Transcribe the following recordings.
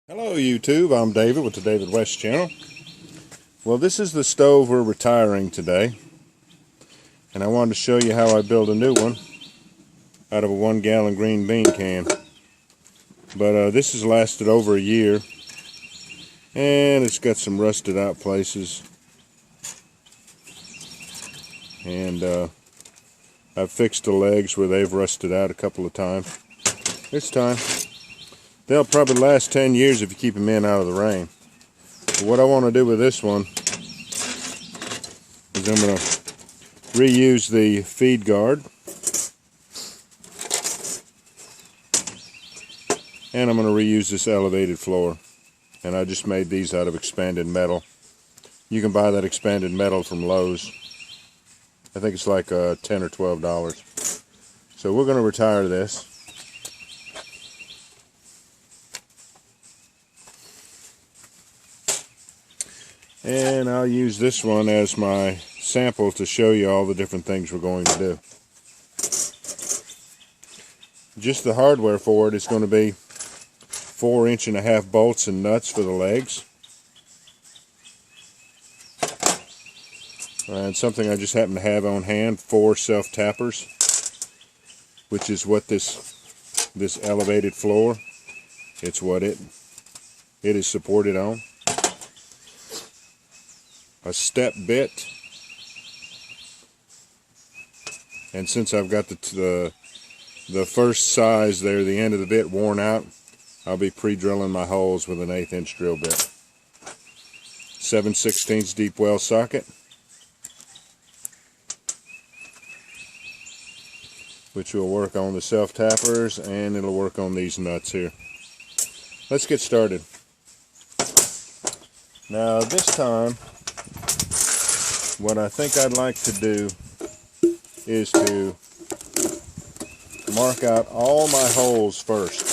Hello YouTube, I'm David with the David West channel. Well, this is the stove we're retiring today, and I wanted to show you how I build a new one out of a 1-gallon green bean can. But this has lasted over a year, and it's got some rusted out places, and I've fixed the legs where they've rusted out a couple of times. This time they'll probably last 10 years if you keep them in out of the rain. But what I want to do with this one is I'm going to reuse the feed guard, and I'm going to reuse this elevated floor. And I just made these out of expanded metal. You can buy that expanded metal from Lowe's. I think it's like $10 or $12. So we're going to retire this. And I'll use this one as my sample to show you all the different things we're going to do. Just the hardware for it is going to be 4.5-inch bolts and nuts for the legs. And something I just happen to have on hand, 4 self-tappers, which is what this elevated floor, it's what it is supported on. A step bit, and since I've got the first size there, the end of the bit worn out, I'll be pre-drilling my holes with an 1/8-inch drill bit. 7/16 deep well socket, which will work on the self-tappers, and it'll work on these nuts here. Let's get started. Now this time, what I think I'd like to do is to mark out all my holes first.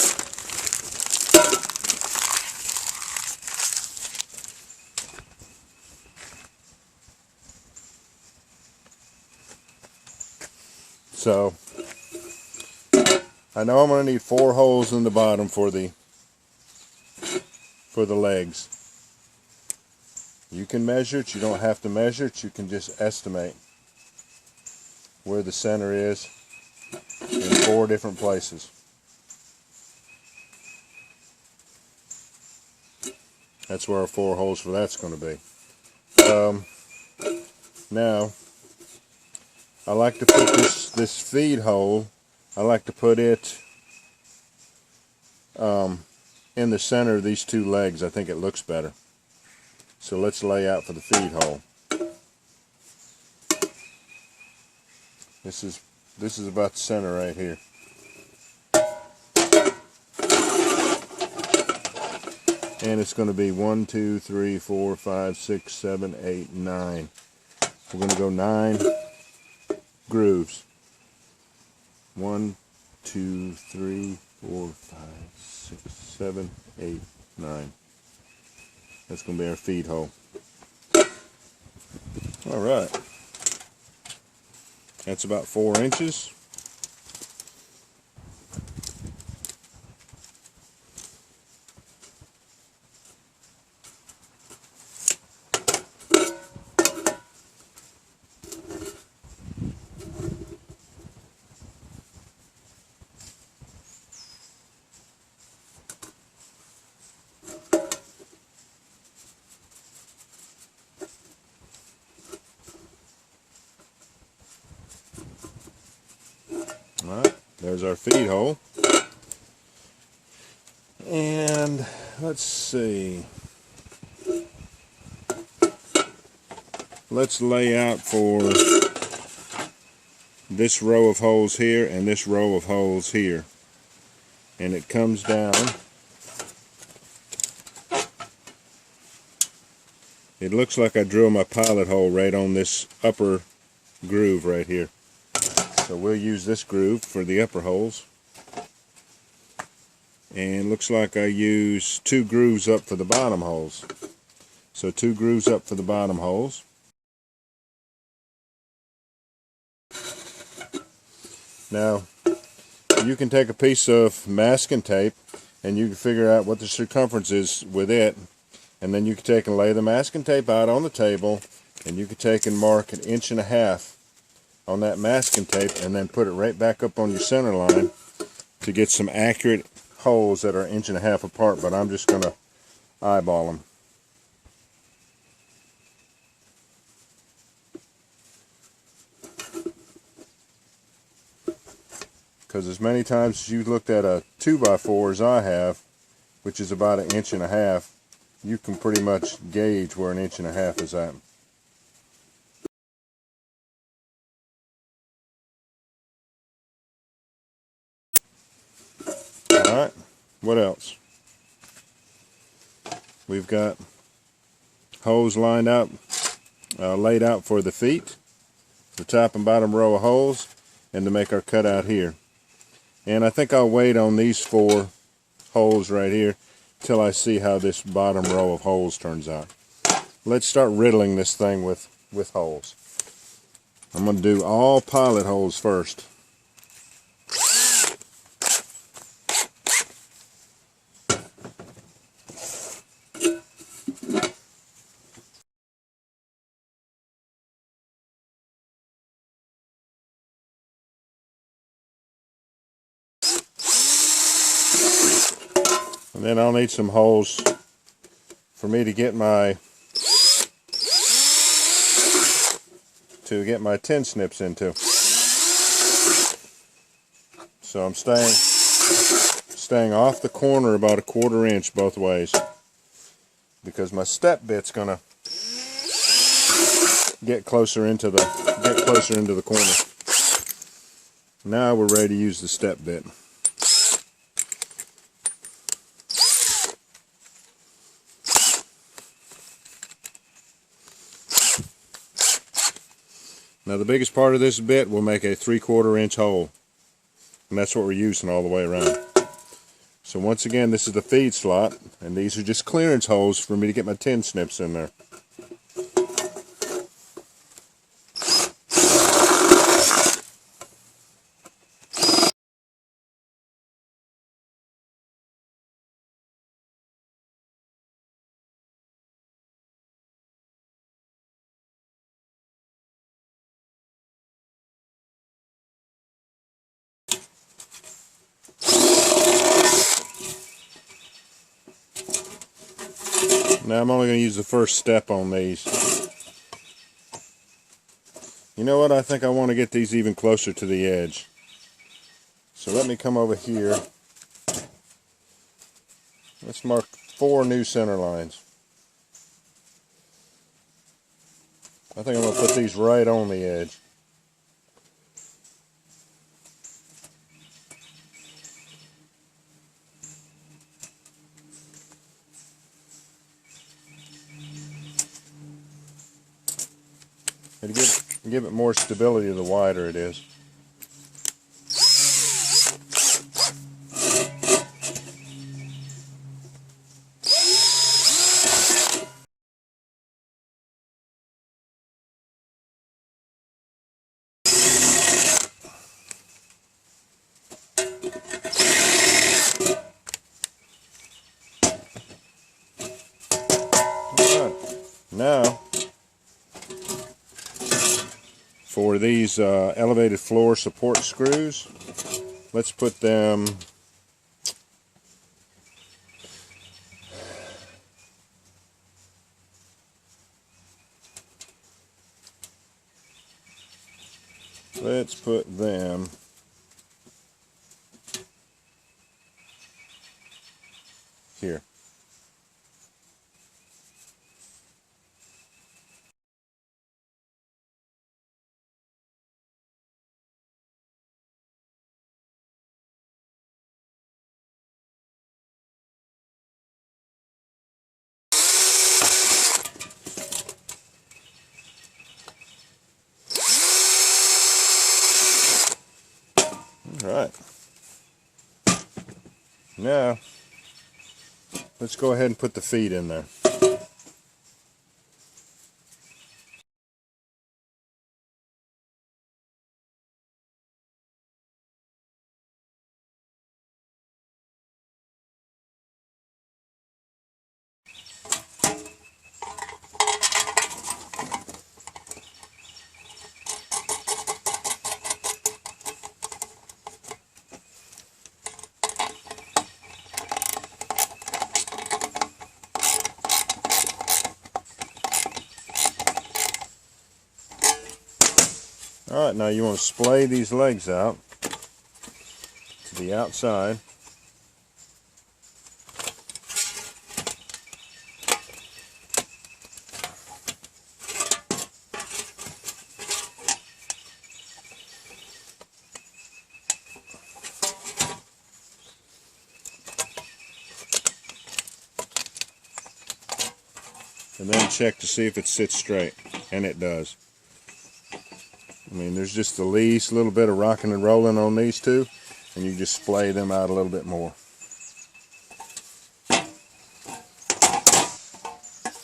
So I know I'm going to need 4 holes in the bottom for the legs. You can measure it, you don't have to measure it, you can just estimate where the center is in 4 different places. That's where our 4 holes for that's going to be. Now, I like to put this feed hole, I like to put it in the center of these 2 legs. I think it looks better. So let's lay out for the feed hole. This is about the center right here. And it's going to be 1, 2, 3, 4, 5, 6, 7, 8, 9. We're going to go 9 grooves. 1, 2, 3, 4, 5, 6, 7, 8, 9. That's going to be our feed hole. Alright. That's about 4 inches. Alright, there's our feed hole. And let's see. Let's lay out for this row of holes here and this row of holes here. And it comes down. It looks like I drilled my pilot hole right on this upper groove right here. So we'll use this groove for the upper holes. And looks like I use 2 grooves up for the bottom holes. So 2 grooves up for the bottom holes. Now, you can take a piece of masking tape and you can figure out what the circumference is with it, and then you can take and lay the masking tape out on the table, and you can take and mark 1.5 inches on that masking tape, and then put it right back up on your center line to get some accurate holes that are 1.5 inches apart. But I'm just going to eyeball them. Because as many times as you looked at a 2x4 as I have, which is about 1.5 inches, you can pretty much gauge where 1.5 inches is at. Alright, what else? We've got holes lined up, laid out for the feet, the top and bottom row of holes, and to make our cutout here. And I think I'll wait on these 4 holes right here till I see how this bottom row of holes turns out. Let's start riddling this thing with holes. I'm going to do all pilot holes first. And then I'll need some holes for me to get my tin snips into. So I'm staying off the corner about 1/4 inch both ways, because my step bit's gonna get closer into the corner. Now we're ready to use the step bit. Now the biggest part of this bit will make a 3/4 inch hole, and that's what we're using all the way around. So once again, this is the feed slot, and these are just clearance holes for me to get my tin snips in there. Now I'm only going to use the first step on these. You know what? I think I want to get these even closer to the edge. So let me come over here. Let's mark 4 new center lines. I think I'm going to put these right on the edge. And to give it more stability, the wider it is. Now, for these elevated floor support screws, let's put them here. Alright. Now, let's go ahead and put the feet in there. Alright, now you want to splay these legs out to the outside. And then check to see if it sits straight, and it does. I mean, there's just the least little bit of rocking and rolling on these two, and you just splay them out a little bit more.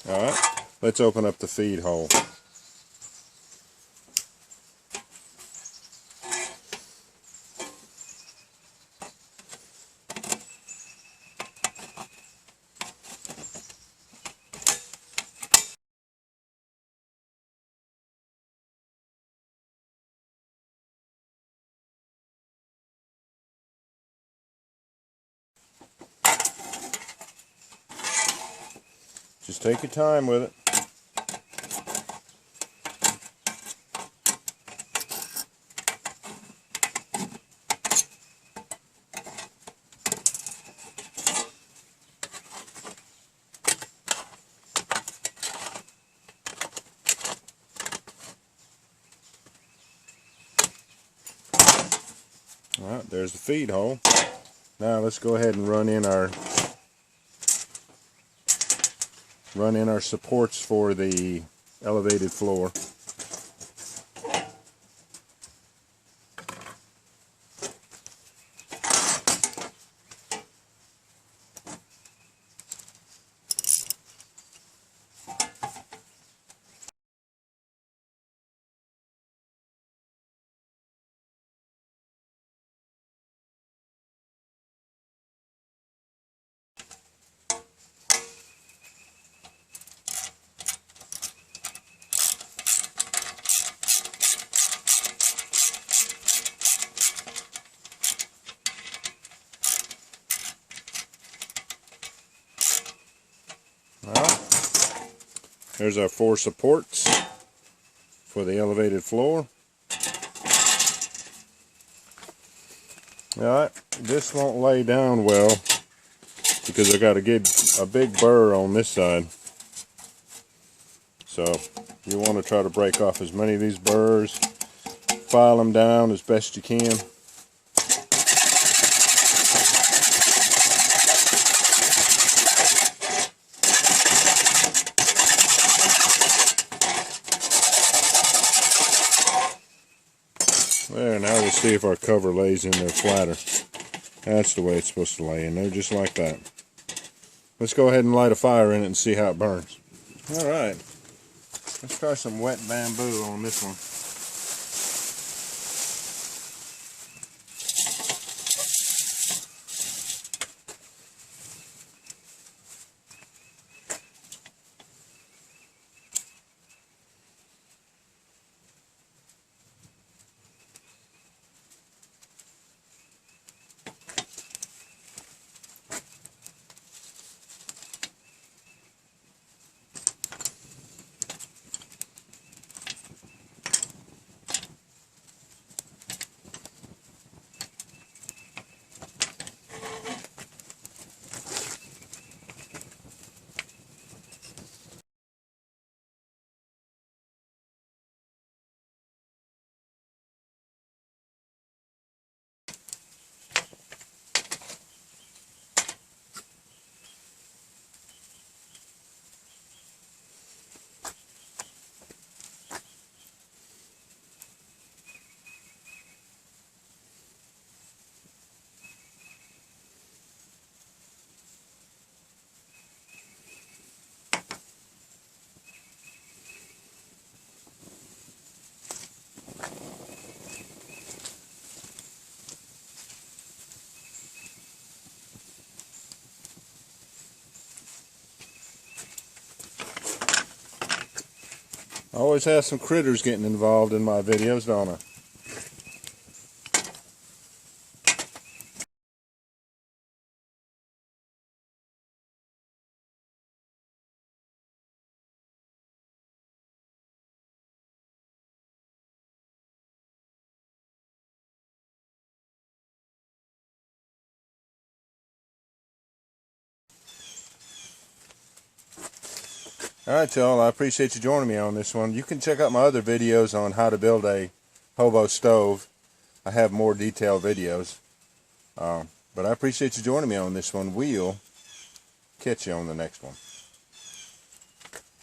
Alright, let's open up the feed hole. Just take your time with it. Alright, there's the feed hole. Now let's go ahead and run in our supports for the elevated floor. Alright, there's our 4 supports for the elevated floor. Alright, this won't lay down well because I got a big burr on this side. So you want to try to break off as many of these burrs, file them down as best you can. There, now we'll see if our cover lays in there flatter. That's the way it's supposed to lay in there, just like that. Let's go ahead and light a fire in it and see how it burns. Alright, let's try some wet bamboo on this one. I always have some critters getting involved in my videos, don't I? Alright y'all, I appreciate you joining me on this one. You can check out my other videos on how to build a hobo stove. I have more detailed videos. But I appreciate you joining me on this one. We'll catch you on the next one.